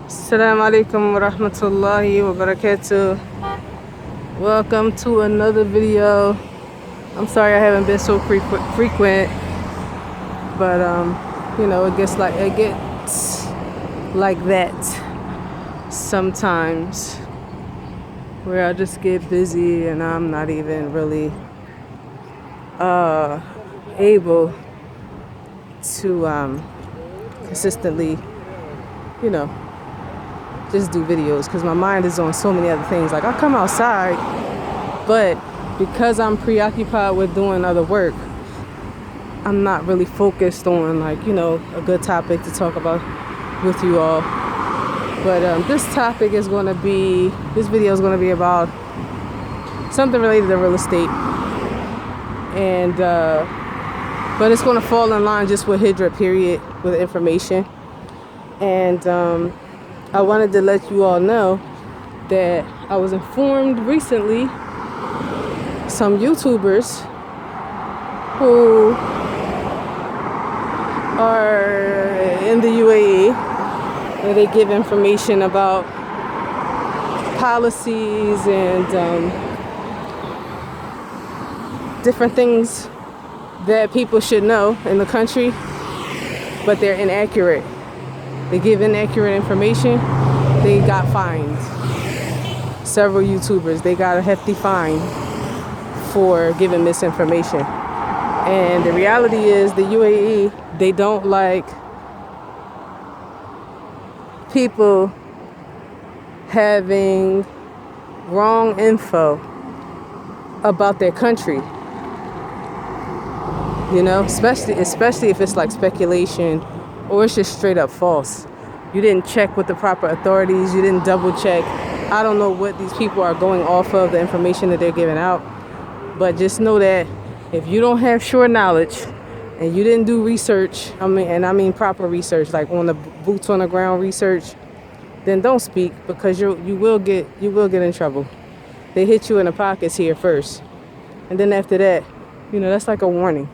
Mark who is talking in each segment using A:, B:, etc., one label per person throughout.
A: Assalamu alaikum wa rahmatullahi wa barakatuh. Welcome to another video. I'm sorry I haven't been so frequent, but it gets like that sometimes, where I just get busy and I'm not even really able to consistently, you know, just do videos because my mind is on so many other things. Like, I come outside, but because I'm preoccupied with doing other work, I'm not really focused on a good topic to talk about with you all. But this video is going to be about something related to real estate, and but it's going to fall in line just with Hydra period, with information. And I wanted to let you all know that I was informed recently, some YouTubers who are in the UAE, where they give information about policies and different things that people should know in the country, but they're inaccurate. They give inaccurate information. They got fined. Several YouTubers, they got a hefty fine for giving misinformation. And the reality is, the UAE, they don't like people having wrong info about their country. Especially if it's like speculation, or it's just straight up false. You didn't check with the proper authorities. You didn't double check. I don't know what these people are going off of, the information that they're giving out. But just know that if you don't have sure knowledge and you didn't do research, I mean proper research, like on the boots on the ground research, then don't speak, because you will get in trouble. They hit you in the pockets here first, and then after that, that's like a warning.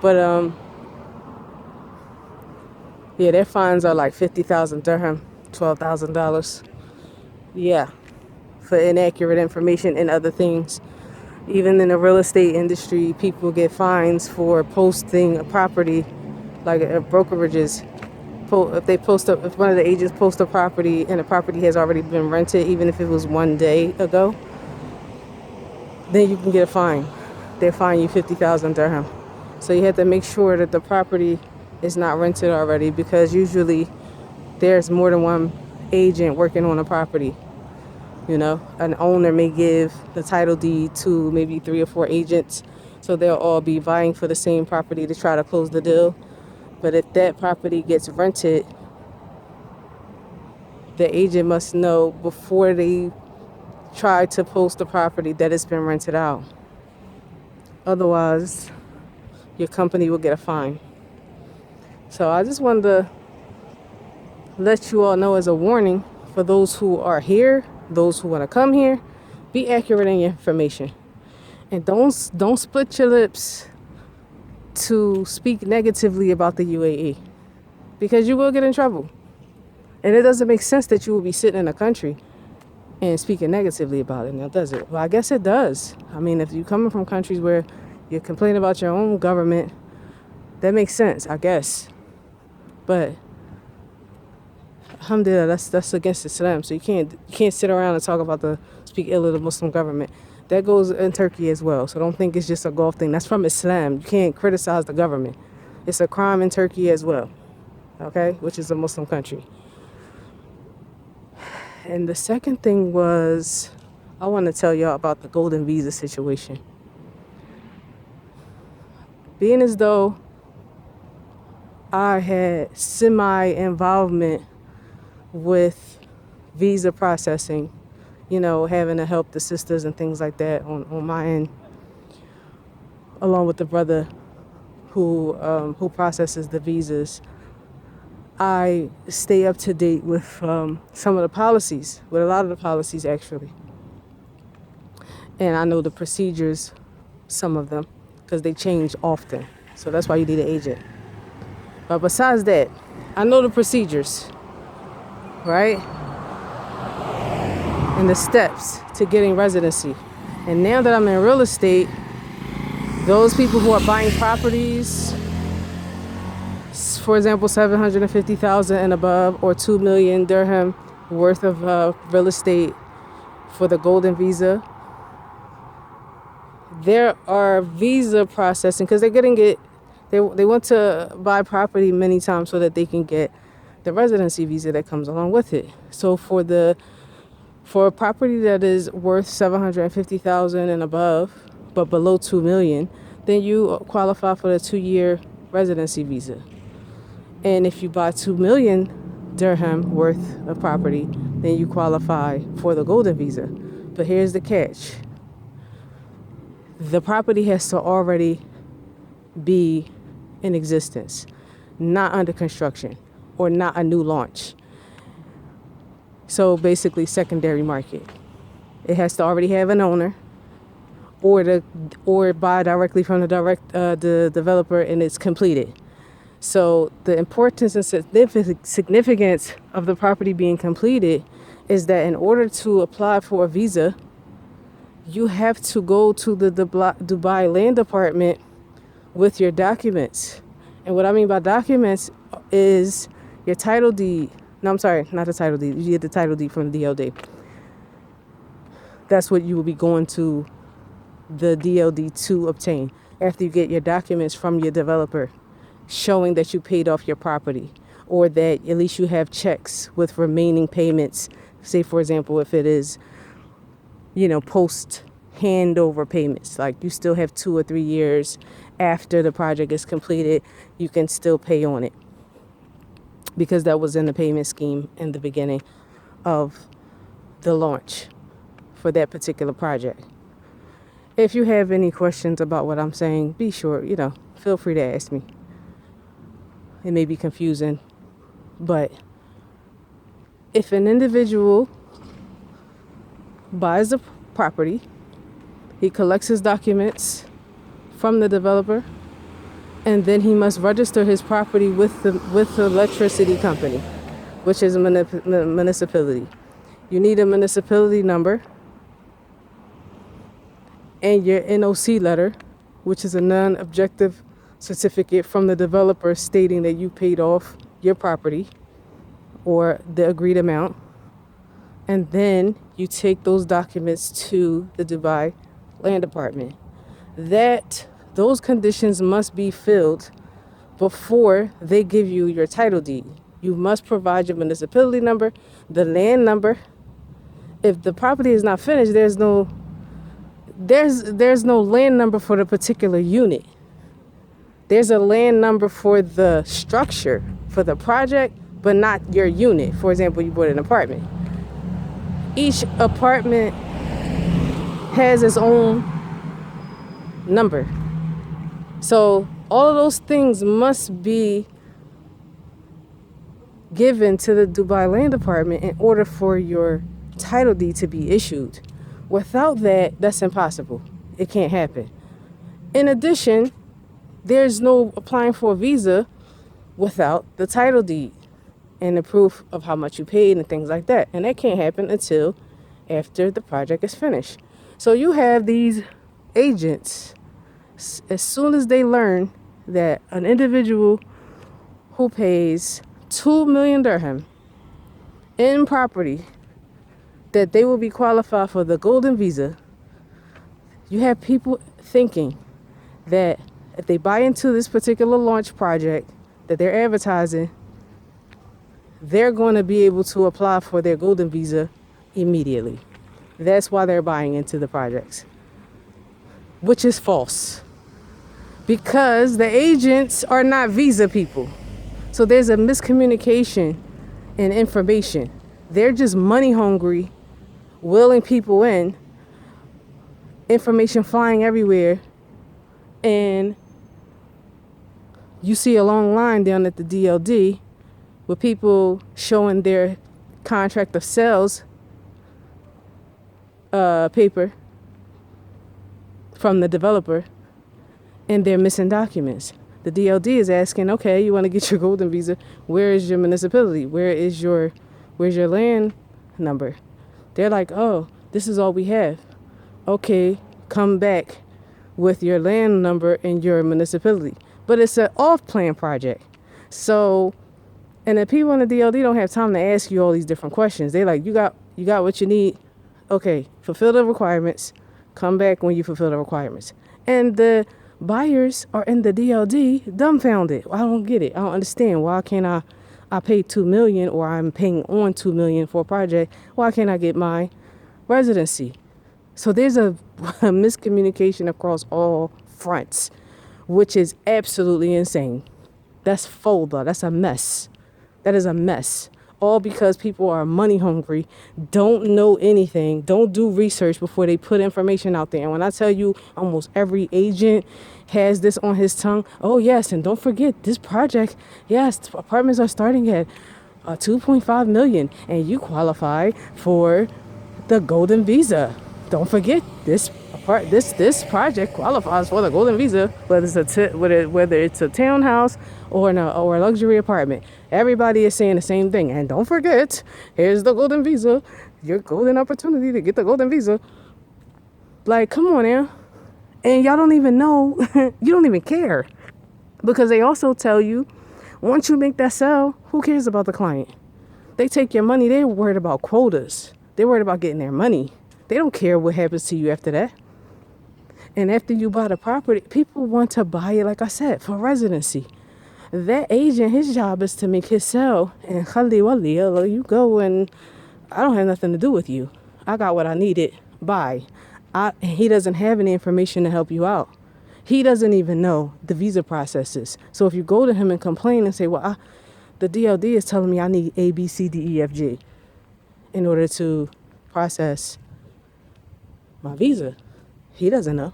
A: But yeah, their fines are like 50,000 dirham, $12,000. Yeah, for inaccurate information and other things. Even in the real estate industry, people get fines for posting a property, like brokerages. If one of the agents posts a property and the property has already been rented, even if it was one day ago, then you can get a fine. They fine you 50,000 dirham. So you have to make sure that the property is not rented already, because usually there's more than one agent working on a property. An owner may give the title deed to maybe 3 or 4 agents, so they'll all be vying for the same property to try to close the deal. But if that property gets rented, the agent must know before they try to post the property that it's been rented out. Otherwise, your company will get a fine. So I just wanted to let you all know, as a warning for those who are here, those who want to come here, be accurate in your information. And don't split your lips to speak negatively about the UAE, because you will get in trouble. And it doesn't make sense that you will be sitting in a country and speaking negatively about it. Now, does it? Well, I guess it does. I mean, if you're coming from countries where you're complaining about your own government, that makes sense, I guess. But alhamdulillah, that's against Islam. So you can't sit around and speak ill of the Muslim government. That goes in Turkey as well. So don't think it's just a Gulf thing. That's from Islam. You can't criticize the government. It's a crime in Turkey as well, okay, which is a Muslim country. And the second thing was, I want to tell y'all about the golden visa situation. Being as though I had semi-involvement with visa processing, having to help the sisters and things like that on my end, along with the brother who processes the visas. I stay up to date with some of the policies, with a lot of the policies actually. And I know the procedures, some of them, because they change often. So that's why you need an agent. But besides that, I know the procedures. right? And the steps to getting residency. And now that I'm in real estate, those people who are buying properties, for example, 750,000 and above, or 2 million dirham worth of real estate for the golden visa, there are visa processing because they're getting it. They want to buy property many times so that they can get the residency visa that comes along with it. So for a property that is worth 750,000 and above, but below 2 million, then you qualify for the 2-year residency visa. And if you buy 2 million dirham worth of property, then you qualify for the golden visa. But here's the catch. The property has to already be in existence, not under construction or not a new launch. So basically secondary market. It has to already have an owner or buy directly from the developer and it's completed. So the importance and significance of the property being completed is that in order to apply for a visa, you have to go to the Dubai Land Department with your documents. And what I mean by documents is your title deed. No, I'm sorry, not the title deed. You get the title deed from the DLD. That's what you will be going to the DLD to obtain after you get your documents from your developer showing that you paid off your property, or that at least you have checks with remaining payments. Say, for example, if it is, post handover payments, like you still have 2 or 3 years after the project is completed, you can still pay on it because that was in the payment scheme in the beginning of the launch for that particular project. If you have any questions about what I'm saying, be sure, feel free to ask me. It may be confusing, but if an individual buys the property, he collects his documents from the developer, and then he must register his property with the electricity company, which is a municipality. You need a municipality number and your NOC letter, which is a non-objective certificate from the developer stating that you paid off your property or the agreed amount. And then you take those documents to the Dubai Land Department. Those conditions must be filled before they give you your title deed. You must provide your municipality number, the land number. If the property is not finished, there's no land number for the particular unit. There's a land number for the structure, for the project, but not your unit. For example, you bought an apartment. Each apartment has its own number. So all of those things must be given to the Dubai Land Department in order for your title deed to be issued. Without that, that's impossible. It can't happen. In addition, there's no applying for a visa without the title deed and the proof of how much you paid and things like that. And that can't happen until after the project is finished. So you have these agents, as soon as they learn that an individual who pays 2 million dirham in property, that they will be qualified for the golden visa, you have people thinking that if they buy into this particular launch project that they're advertising, they're going to be able to apply for their golden visa immediately. That's why they're buying into the projects, which is false, because the agents are not visa people. So there's a miscommunication in information. They're just money hungry, willing people in, information flying everywhere, and you see a long line down at the DLD with people showing their contract of sales paper from the developer, and they're missing documents. The DLD is asking, okay, you want to get your golden visa, where is your municipality? Where is your Where's your land number? They're like, oh, this is all we have. Okay, come back with your land number in your municipality. But it's an off-plan project. So, and the people in the DLD don't have time to ask you all these different questions. They like, you got what you need. Okay, fulfill the requirements. Come back when you fulfill the requirements. And the buyers are in the DLD dumbfounded. I don't get it. I don't understand. Why can't I paid $2 million, or I'm paying on $2 million for a project. Why can't I get my residency? So there's a miscommunication across all fronts, which is absolutely insane. That's fowda. That's a mess. That is a mess. All because people are money hungry, don't know anything, don't do research before they put information out there. And when I tell you, almost every agent has this on his tongue. Oh yes, and don't forget this project. Yes, apartments are starting at 2.5 million, and you qualify for the golden visa. Don't forget this project qualifies for the golden visa, whether it's a townhouse or a luxury apartment. Everybody is saying the same thing. And don't forget, here's the golden visa, your golden opportunity to get the golden visa. Like, come on now. And y'all don't even know, you don't even care. Because they also tell you, once you make that sale, who cares about the client? They take your money, they're worried about quotas. They're worried about getting their money. They don't care what happens to you after that. And after you buy the property, people want to buy it, like I said, for residency. That agent, his job is to make his sale. And khali wali, you go and I don't have nothing to do with you. I got what I needed. Bye. He doesn't have any information to help you out. He doesn't even know the visa processes. So if you go to him and complain and say, well, the DLD is telling me I need A, B, C, D, E, F, G in order to process my visa. He doesn't know.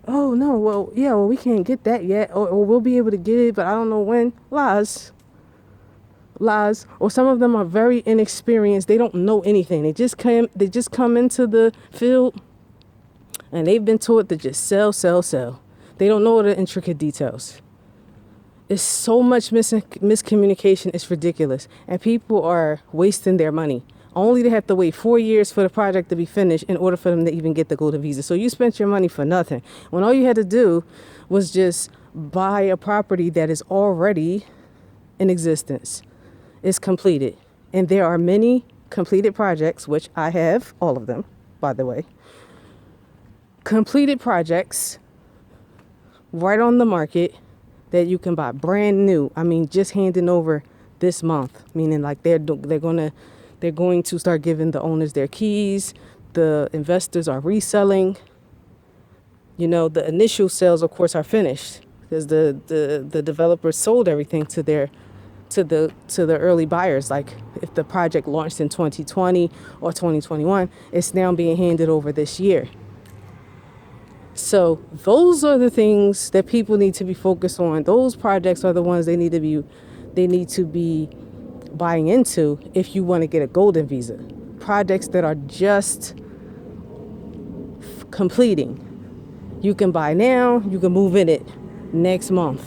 A: Oh, no, well, we can't get that yet. Or we'll be able to get it, but I don't know when. Lies. Or some of them are very inexperienced. They don't know anything. They just come into the field and they've been taught to just sell. They don't know the intricate details. It's so much miscommunication. It's ridiculous. And people are wasting their money. Only to have to wait 4 years for the project to be finished in order for them to even get the golden visa. So you spent your money for nothing. When all you had to do was just buy a property that is already in existence. It's completed. And there are many completed projects, which I have, all of them, by the way. Completed projects right on the market that you can buy brand new. I mean, just handing over this month, meaning like they're going to start giving the owners their keys. The investors are reselling. You know, the initial sales, of course, are finished because the developers sold everything to the early buyers. Like if the project launched in 2020 or 2021, it's now being handed over this year. So those are the things that people need to be focused on. Those projects are the ones they need to be buying into if you want to get a golden visa. Projects that are just completing. You can buy now, you can move in it next month.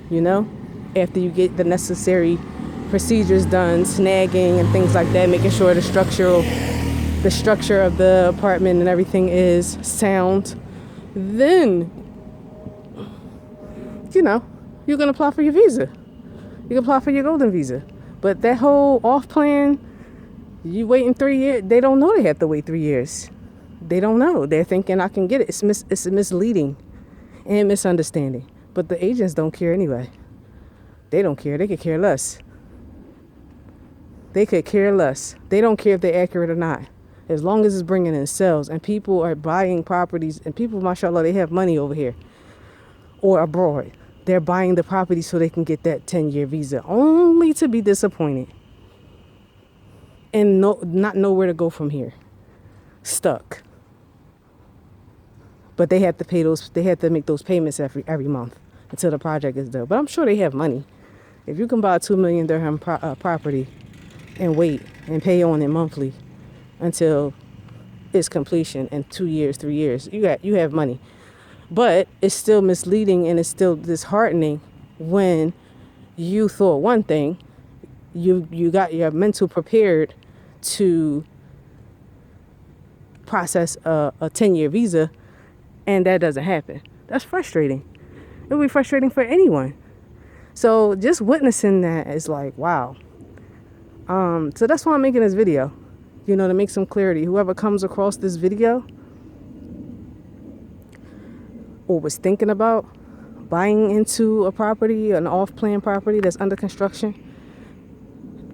A: You know, after you get the necessary procedures done, snagging and things like that, making sure the structure of the apartment and everything is sound, then, you know, you can apply for your visa. You can apply for your golden visa. But that whole off plan, you waiting 3 years, they don't know they have to wait 3 years. They don't know. They're thinking I can get it. It's misleading and misunderstanding. But the agents don't care anyway. They don't care. They could care less. They could care less. They don't care if they're accurate or not. As long as it's bringing in sales and people are buying properties, and people, mashallah, they have money over here or abroad. They're buying the property so they can get that 10-year visa, only to be disappointed and not know where to go from here. Stuck. But they have to pay those. They have to make those payments every month until the project is done. But I'm sure they have money. If you can buy a 2 million dirham property and wait and pay on it monthly until its completion in 2 years, 3 years, you have money. But it's still misleading and it's still disheartening when you thought one thing you got your mental prepared to process a 10-year visa, and that doesn't happen. That's frustrating. It would be frustrating for anyone. So just witnessing that is like, wow. So that's why I'm making this video, to make some clarity. Whoever comes across this video or was thinking about buying into a property, an off-plan property that's under construction,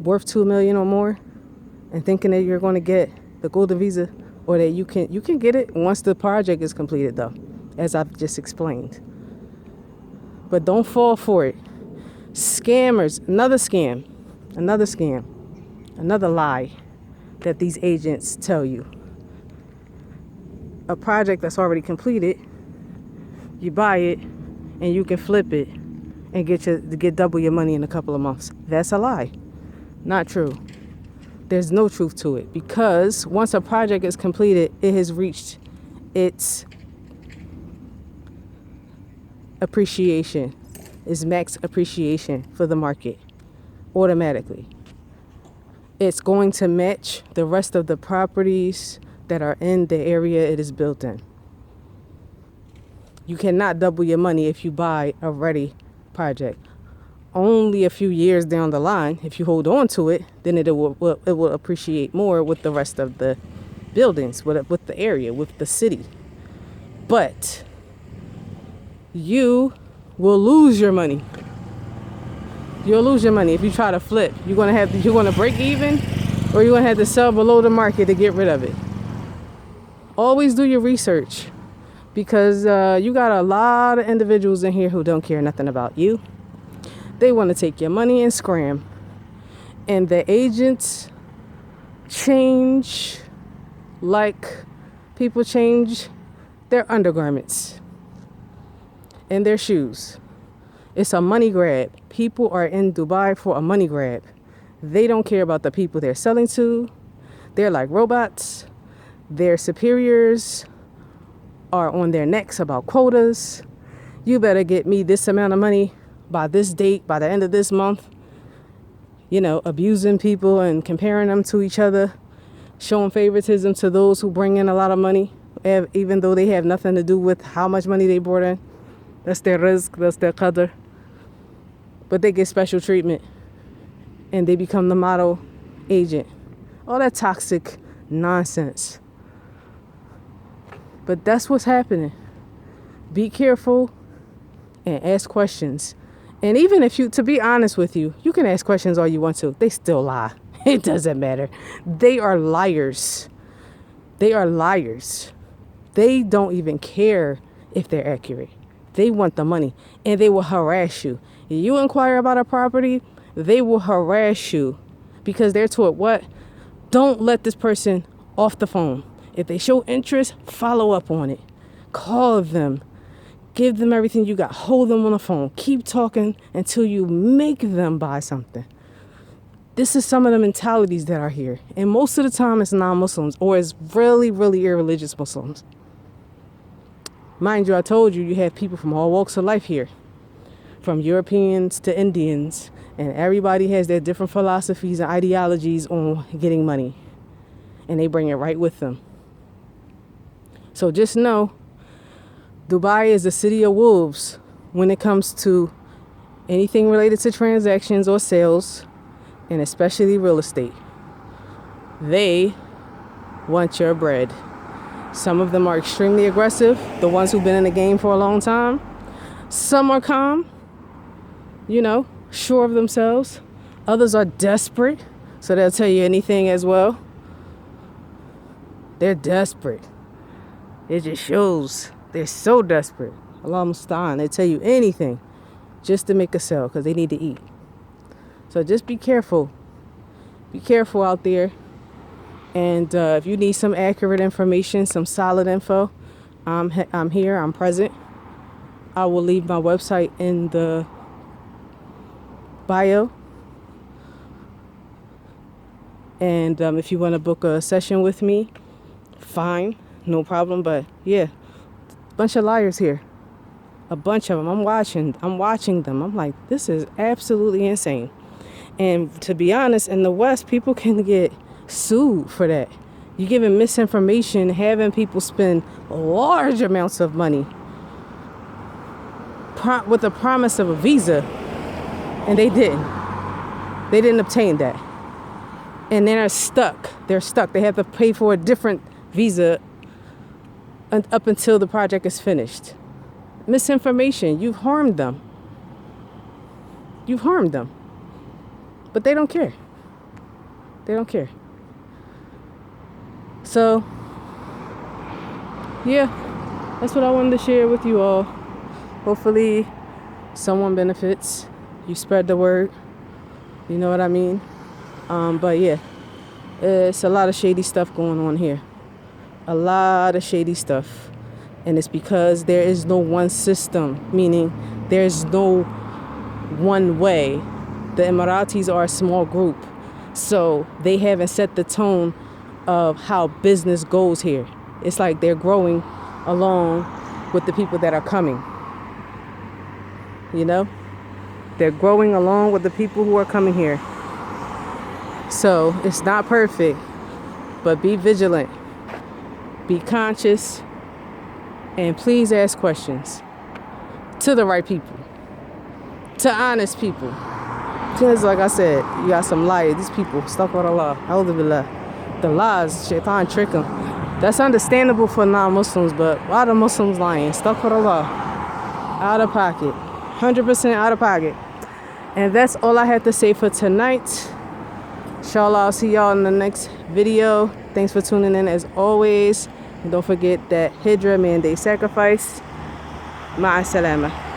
A: worth $2 million or more, and thinking that you're going to get the golden visa, or that you can get it once the project is completed, though, as I've just explained. But don't fall for it. Scammers, another scam, another lie that these agents tell you. A project that's already completed, you buy it and you can flip it and get double your money in a couple of months. That's a lie. Not true. There's no truth to it, because once a project is completed, it has reached its appreciation, its max appreciation for the market automatically. It's going to match the rest of the properties that are in the area it is built in. You cannot double your money if you buy a ready project. Only a few years down the line, if you hold on to it, then it will appreciate more with the rest of the buildings, with the area, with the city. But you will lose your money. You'll lose your money if you try to flip. You're gonna break even, or you're gonna have to sell below the market to get rid of it. Always do your research, because you got a lot of individuals in here who don't care nothing about you. They want to take your money and scram. And the agents change like people change their undergarments and their shoes. It's a money grab. People are in Dubai for a money grab. They don't care about the people they're selling to. They're like robots. Their superiors are on their necks about quotas. You better get me this amount of money by this date, by the end of this month. Abusing people and comparing them to each other, showing favoritism to those who bring in a lot of money, even though they have nothing to do with how much money they brought in. That's their rizq, that's their qadr. But they get special treatment, and they become the model agent. All that toxic nonsense. But that's what's happening. Be careful and ask questions. And even if to be honest with you, you can ask questions all you want to. They still lie. It doesn't matter. They are liars. They are liars. They don't even care if they're accurate. They want the money, and they will harass you. You inquire about a property, they will harass you, because they're taught what? Don't let this person off the phone. If they show interest, follow up on it. Call them. Give them everything you got. Hold them on the phone. Keep talking until you make them buy something. This is some of the mentalities that are here. And most of the time it's non-Muslims, or it's really, really irreligious Muslims. Mind you, I told you have people from all walks of life here. From Europeans to Indians. And everybody has their different philosophies and ideologies on getting money. And they bring it right with them. So just know, Dubai is a city of wolves when it comes to anything related to transactions or sales, and especially real estate. They want your bread. Some of them are extremely aggressive, the ones who've been in the game for a long time. Some are calm, sure of themselves. Others are desperate, so they'll tell you anything as well. They're desperate. It just shows. They're so desperate. Allah Mustaan. They tell you anything just to make a sale, because they need to eat. So just be careful. Be careful out there. And if you need some accurate information, some solid info, I'm here. I'm present. I will leave my website in the bio. And if you want to book a session with me, fine. No problem. But yeah. Bunch of liars here. A bunch of them. I'm watching them. I'm like, this is absolutely insane. And to be honest, in the West, people can get sued for that. You're giving misinformation, having people spend large amounts of money with the promise of a visa, and they didn't. They didn't obtain that. And they're stuck. They're stuck. They have to pay for a different visa up until the project is finished. Misinformation. You've harmed them. You've harmed them. But they don't care. They don't care. So, yeah, that's what I wanted to share with you all. Hopefully, someone benefits. You spread the word. You know what I mean? But yeah, it's a lot of shady stuff going on here. A lot of shady stuff. And it's because there is no one system, meaning there's no one way. The Emiratis are a small group, so they haven't set the tone of how business goes here. It's like they're growing along with the people that are coming. You know? They're growing along with the people who are coming here. So it's not perfect, but be vigilant, be conscious, and please ask questions to the right people, to honest people. Because like I said, you got some liars. These people, astaghfirullah, alhamdulillah. The lies, shaitan trick them. That's understandable for non-Muslims, but why the Muslims lying? Astaghfirullah. Out of pocket. 100% out of pocket. And that's all I have to say for tonight. Inshallah, I'll see y'all in the next video. Thanks for tuning in as always. And don't forget that Hijra mandate sacrifice. Ma'a salama.